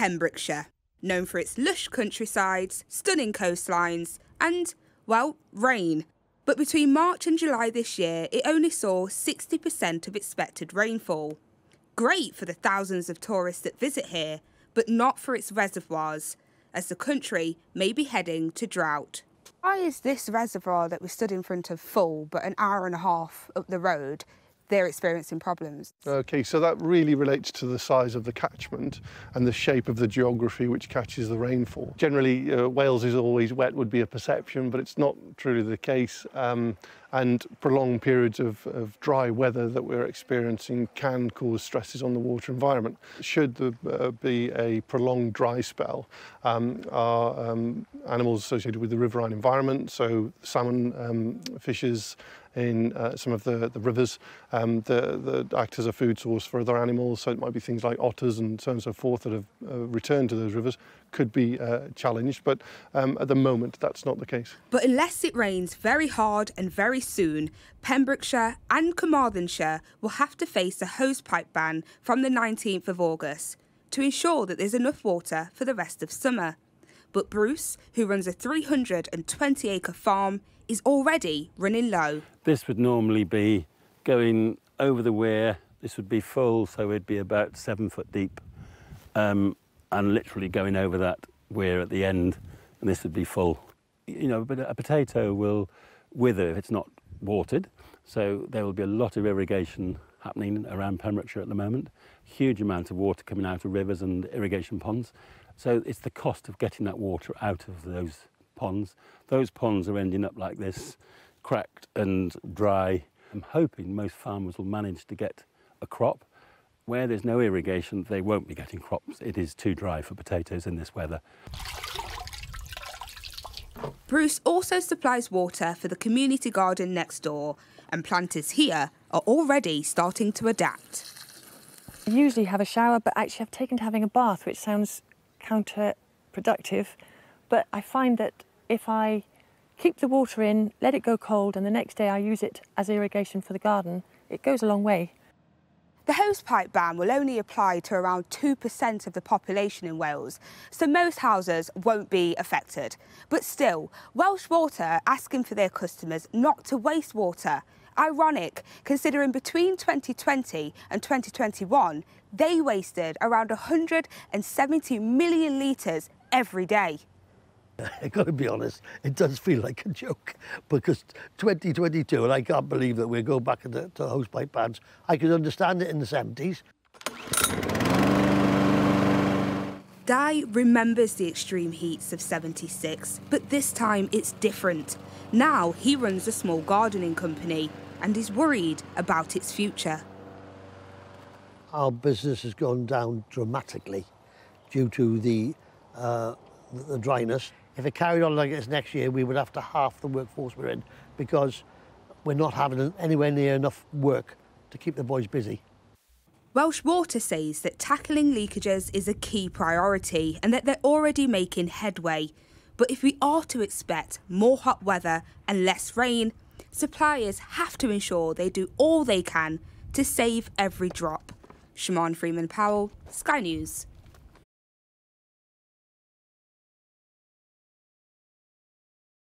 Pembrokeshire, known for its lush countrysides, stunning coastlines and, well, rain. But between March and July this year, it only saw 60% of expected rainfall. Great for the thousands of tourists that visit here, but not for its reservoirs, as the country may be heading to drought. Why is this reservoir that we stood in front of full, but an hour and a half up the road, they're experiencing problems? OK, so that really relates to the size of the catchment and the shape of the geography which catches the rainfall. Generally, Wales is always wet would be a perception, but it's not truly the case. And prolonged periods of dry weather that we're experiencing can cause stresses on the water environment. Should there be a prolonged dry spell, our animals associated with the riverine environment, so salmon fishes in some of the rivers that act as a food source for other animals, so it might be things like otters and so on and so forth that have returned to those rivers, could be challenged, but at the moment that's not the case. But unless it rains very hard and very soon, Pembrokeshire and Carmarthenshire will have to face a hosepipe ban from the 19th of August to ensure that there's enough water for the rest of summer. But Bruce, who runs a 320-acre farm, is already running low. This would normally be going over the weir. This would be full, so it'd be about 7 foot deep, and literally going over that weir at the end, and this would be full. You know, but a potato will wither if it's not watered, so there will be a lot of irrigation happening around Pembrokeshire at the moment. Huge amount of water coming out of rivers and irrigation ponds. So it's the cost of getting that water out of those ponds. Those ponds are ending up like this, cracked and dry. I'm hoping most farmers will manage to get a crop. Where there's no irrigation, they won't be getting crops. It is too dry for potatoes in this weather. Bruce also supplies water for the community garden next door, and planters here are already starting to adapt. I usually have a shower, but actually I've taken to having a bath, which sounds counterproductive. But I find that if I keep the water in, let it go cold, and the next day I use it as irrigation for the garden, it goes a long way. The hosepipe ban will only apply to around 2% of the population in Wales, so most houses won't be affected. But still, Welsh Water are asking for their customers not to waste water. Ironic, considering between 2020 and 2021, they wasted around 170 million litres every day. I've got to be honest, it does feel like a joke, because 2022, and I can't believe that we're going back to hosepipe bans. I could understand it in the 70s. Di remembers the extreme heats of 76, but this time it's different. Now he runs a small gardening company and is worried about its future. Our business has gone down dramatically due to the dryness. If it carried on like this next year, we would have to half the workforce we're in, because we're not having anywhere near enough work to keep the boys busy. Welsh Water says that tackling leakages is a key priority and that they're already making headway. But if we are to expect more hot weather and less rain, suppliers have to ensure they do all they can to save every drop. Shamaan Freeman-Powell, Sky News.